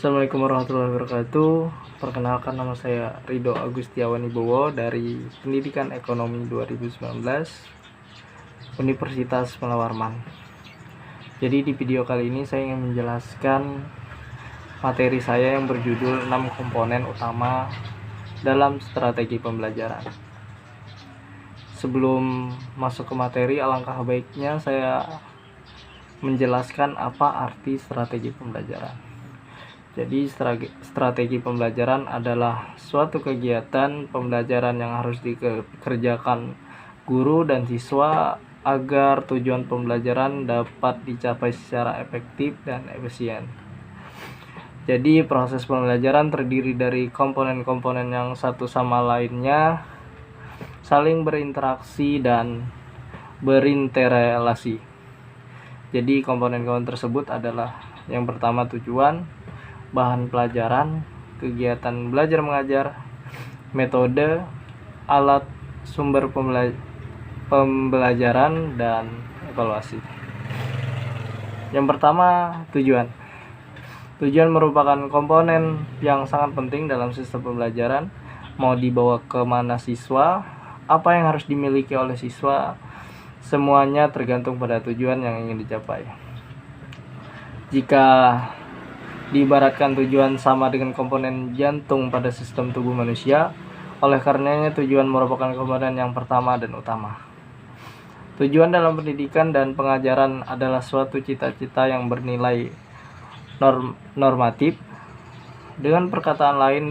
Assalamualaikum warahmatullahi wabarakatuh. Perkenalkan, nama saya Ridho Agustiawan Wibowo dari Pendidikan Ekonomi 2019 Universitas Malawarman. Jadi di video kali ini saya ingin menjelaskan materi saya yang berjudul 6 komponen utama dalam strategi pembelajaran. Sebelum masuk ke materi, alangkah baiknya saya menjelaskan apa arti strategi pembelajaran. Jadi strategi pembelajaran adalah suatu kegiatan pembelajaran yang harus dikerjakan guru dan siswa agar tujuan pembelajaran dapat dicapai secara efektif dan efisien. Jadi proses pembelajaran terdiri dari komponen-komponen yang satu sama lainnya saling berinteraksi dan berinterelasi. Jadi komponen-komponen tersebut adalah yang pertama tujuan, bahan pelajaran, kegiatan belajar mengajar, metode, alat sumber pembelajaran, dan evaluasi. Yang pertama, tujuan. Tujuan merupakan komponen yang sangat penting dalam sistem pembelajaran. Mau dibawa ke mana siswa, apa yang harus dimiliki oleh siswa, semuanya tergantung pada tujuan yang ingin dicapai. Jika diibaratkan tujuan sama dengan komponen jantung pada sistem tubuh manusia, oleh karenanya tujuan merupakan komponen yang pertama dan utama. Tujuan dalam pendidikan dan pengajaran adalah suatu cita-cita yang bernilai normatif. Dengan perkataan lain,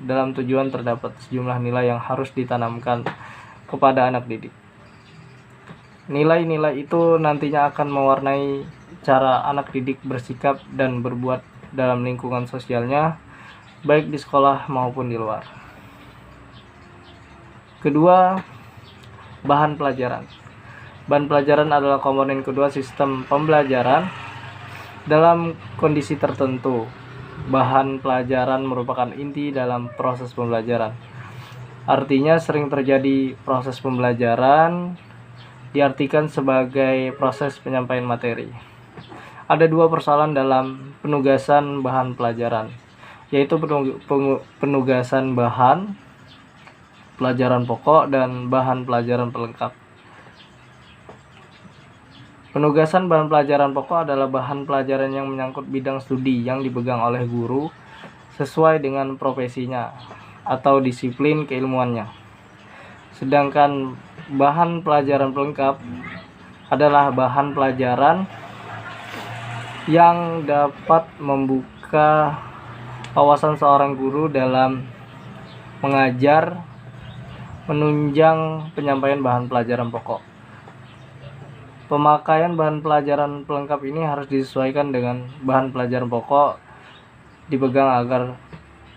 dalam tujuan terdapat sejumlah nilai yang harus ditanamkan kepada anak didik. Nilai-nilai itu nantinya akan mewarnai cara anak didik bersikap dan berbuat dalam lingkungan sosialnya, baik di sekolah maupun di luar. Kedua, bahan pelajaran. Bahan pelajaran adalah komponen kedua sistem pembelajaran. Dalam kondisi tertentu, bahan pelajaran merupakan inti dalam proses pembelajaran. Artinya sering terjadi proses pembelajaran diartikan sebagai proses penyampaian materi. Ada dua persoalan dalam penugasan bahan pelajaran, yaitu penugasan bahan pelajaran pokok dan bahan pelajaran pelengkap. Penugasan bahan pelajaran pokok adalah bahan pelajaran yang menyangkut bidang studi yang dipegang oleh guru sesuai dengan profesinya atau disiplin keilmuannya. Sedangkan bahan pelajaran pelengkap adalah bahan pelajaran yang dapat membuka wawasan seorang guru dalam mengajar, menunjang penyampaian bahan pelajaran pokok. Pemakaian bahan pelajaran pelengkap ini harus disesuaikan dengan bahan pelajaran pokok dipegang agar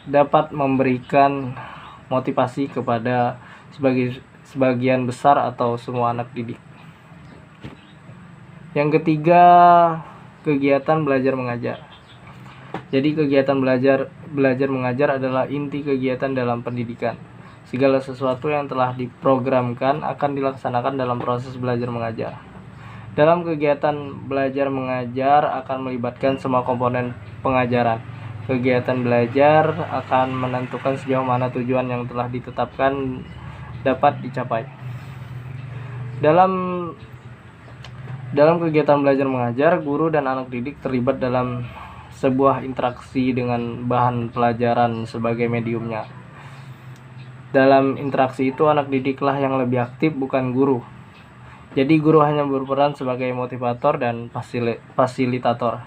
dapat memberikan motivasi kepada sebagian besar atau semua anak didik. Yang ketiga, kegiatan belajar mengajar. Jadi kegiatan belajar mengajar adalah inti kegiatan dalam pendidikan. Segala sesuatu yang telah diprogramkan akan dilaksanakan dalam proses belajar mengajar. Dalam kegiatan belajar mengajar akan melibatkan semua komponen pengajaran. Kegiatan belajar akan menentukan sejauh mana tujuan yang telah ditetapkan dapat dicapai. Dalam kegiatan belajar mengajar, guru dan anak didik terlibat dalam sebuah interaksi dengan bahan pelajaran sebagai mediumnya. Dalam interaksi itu, anak didiklah yang lebih aktif, bukan guru. Jadi guru hanya berperan sebagai motivator dan fasilitator.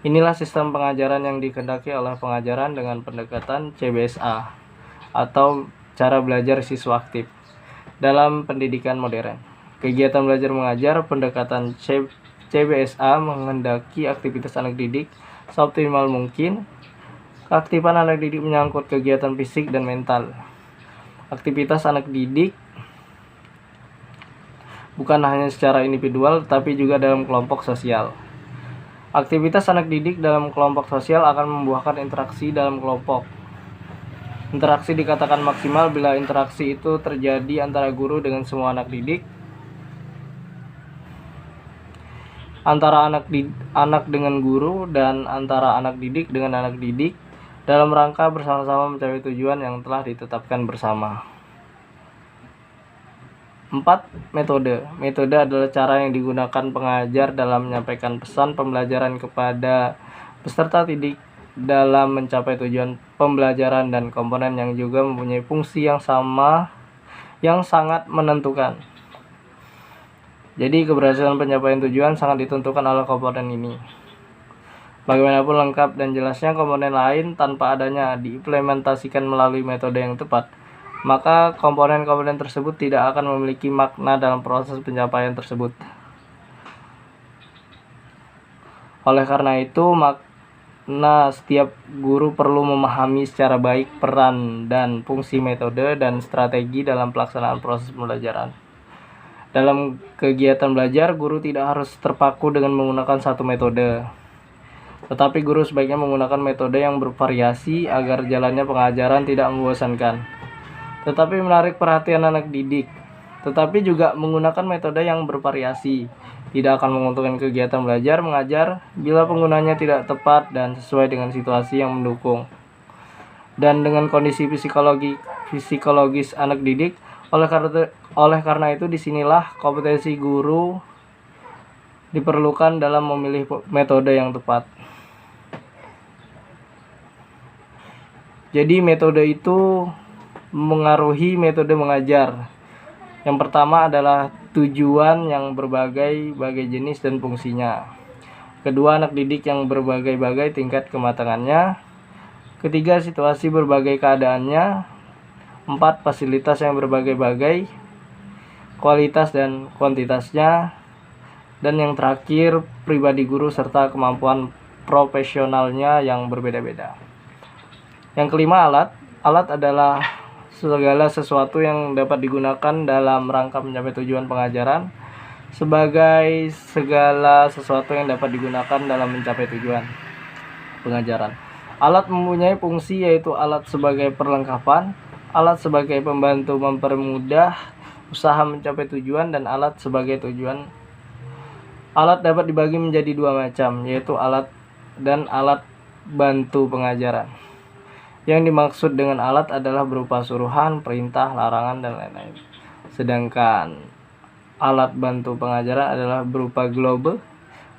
Inilah sistem pengajaran yang dikehendaki oleh pengajaran dengan pendekatan CBSA atau cara belajar siswa aktif dalam pendidikan modern. Kegiatan belajar mengajar pendekatan CBSA menghendaki aktivitas anak didik seoptimal mungkin. Keaktifan anak didik menyangkut kegiatan fisik dan mental. Aktivitas anak didik bukan hanya secara individual, tetapi juga dalam kelompok sosial. Aktivitas anak didik dalam kelompok sosial akan membuahkan interaksi dalam kelompok. Interaksi dikatakan maksimal bila interaksi itu terjadi antara guru dengan semua anak didik. antara anak dengan guru, dan antara anak didik dengan anak didik dalam rangka bersama-sama mencapai tujuan yang telah ditetapkan bersama. 4. Metode. Metode adalah cara yang digunakan pengajar dalam menyampaikan pesan pembelajaran kepada peserta didik dalam mencapai tujuan pembelajaran dan komponen yang juga mempunyai fungsi yang sama yang sangat menentukan. Jadi keberhasilan pencapaian tujuan sangat ditentukan oleh komponen ini. Bagaimanapun lengkap dan jelasnya komponen lain, tanpa adanya diimplementasikan melalui metode yang tepat, maka komponen-komponen tersebut tidak akan memiliki makna dalam proses pencapaian tersebut. Oleh karena itu, setiap guru perlu memahami secara baik peran dan fungsi metode dan strategi dalam pelaksanaan proses pembelajaran. Dalam kegiatan belajar, guru tidak harus terpaku dengan menggunakan satu metode, tetapi guru sebaiknya menggunakan metode yang bervariasi agar jalannya pengajaran tidak membosankan, tetapi menarik perhatian anak didik. Tetapi juga menggunakan metode yang bervariasi tidak akan menguntungkan kegiatan belajar mengajar bila penggunanya tidak tepat dan sesuai dengan situasi yang mendukung dan dengan kondisi psikologis anak didik. Oleh karena itu, disinilah kompetensi guru diperlukan dalam memilih metode yang tepat. Jadi metode itu mengaruhi metode mengajar. Yang pertama adalah tujuan yang berbagai jenis dan fungsinya. Kedua, anak didik yang berbagai tingkat kematangannya. Ketiga, situasi berbagai keadaannya. 4. Fasilitas yang berbagai kualitas dan kuantitasnya. Dan yang terakhir, pribadi guru serta kemampuan profesionalnya yang berbeda-beda. Yang kelima, alat. Alat adalah segala sesuatu yang dapat digunakan dalam rangka mencapai tujuan pengajaran. Sebagai segala sesuatu yang dapat digunakan dalam mencapai tujuan pengajaran. Alat mempunyai fungsi, yaitu alat sebagai perlengkapan, alat sebagai pembantu mempermudah usaha mencapai tujuan, dan alat sebagai tujuan. Alat dapat dibagi menjadi dua macam, yaitu alat dan alat bantu pengajaran. Yang dimaksud dengan alat adalah berupa suruhan, perintah, larangan, dan lain-lain. Sedangkan alat bantu pengajaran adalah berupa globe,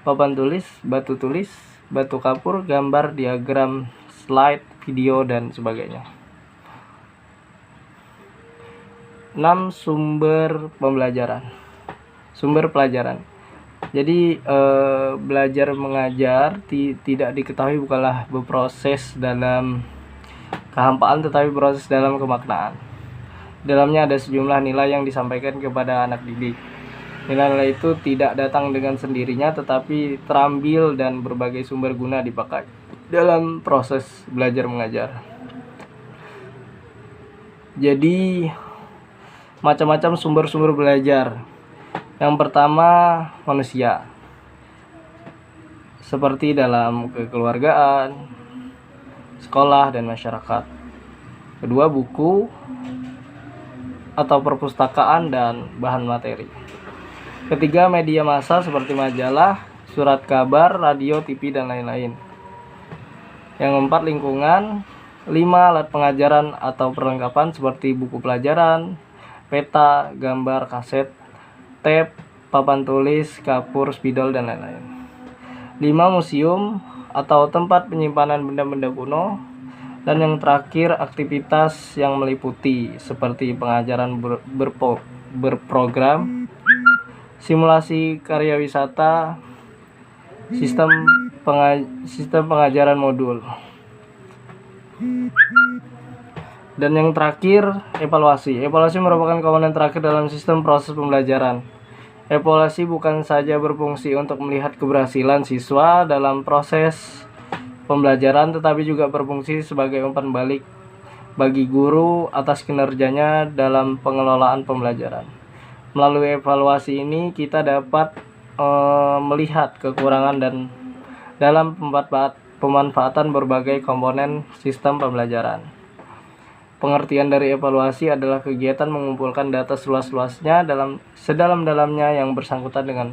papan tulis, batu tulis, batu kapur, gambar, diagram, slide, video, dan sebagainya. 6. Sumber pembelajaran. Sumber pelajaran. Jadi belajar mengajar tidak diketahui bukanlah berproses dalam kehampaan, tetapi proses dalam kemaknaan. Dalamnya ada sejumlah nilai yang disampaikan kepada anak didik. Nilai-nilai itu tidak datang dengan sendirinya, tetapi terambil dan berbagai sumber guna dipakai dalam proses belajar mengajar. Jadi macam-macam sumber-sumber belajar. Yang pertama, manusia, seperti dalam kekeluargaan, sekolah, dan masyarakat. Kedua, buku atau perpustakaan dan bahan materi. Ketiga, media massa seperti majalah, surat kabar, radio, TV, dan lain-lain. Yang keempat, lingkungan. 5. Alat pengajaran atau perlengkapan seperti buku pelajaran, peta, gambar, kaset, tape, papan tulis, kapur, spidol, dan lain-lain. 5. Museum atau tempat penyimpanan benda-benda kuno. Dan yang terakhir, aktivitas yang meliputi seperti pengajaran berprogram, simulasi karya wisata, sistem pengajaran modul. Dan yang terakhir, evaluasi. Evaluasi merupakan komponen terakhir dalam sistem proses pembelajaran. Evaluasi bukan saja berfungsi untuk melihat keberhasilan siswa dalam proses pembelajaran, tetapi juga berfungsi sebagai umpan balik bagi guru atas kinerjanya dalam pengelolaan pembelajaran. Melalui evaluasi ini kita dapat melihat kekurangan dan dalam pemanfaatan berbagai komponen sistem pembelajaran. Pengertian dari evaluasi adalah kegiatan mengumpulkan data seluas-luasnya sedalam-dalamnya yang bersangkutan dengan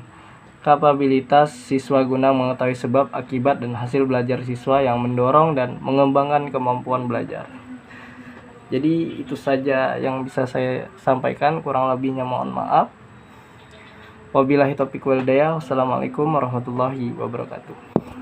kapabilitas siswa guna mengetahui sebab, akibat, dan hasil belajar siswa yang mendorong dan mengembangkan kemampuan belajar. Jadi itu saja yang bisa saya sampaikan, kurang lebihnya mohon maaf. Wabillahi taufiq wal hidayah. Wassalamualaikum warahmatullahi wabarakatuh.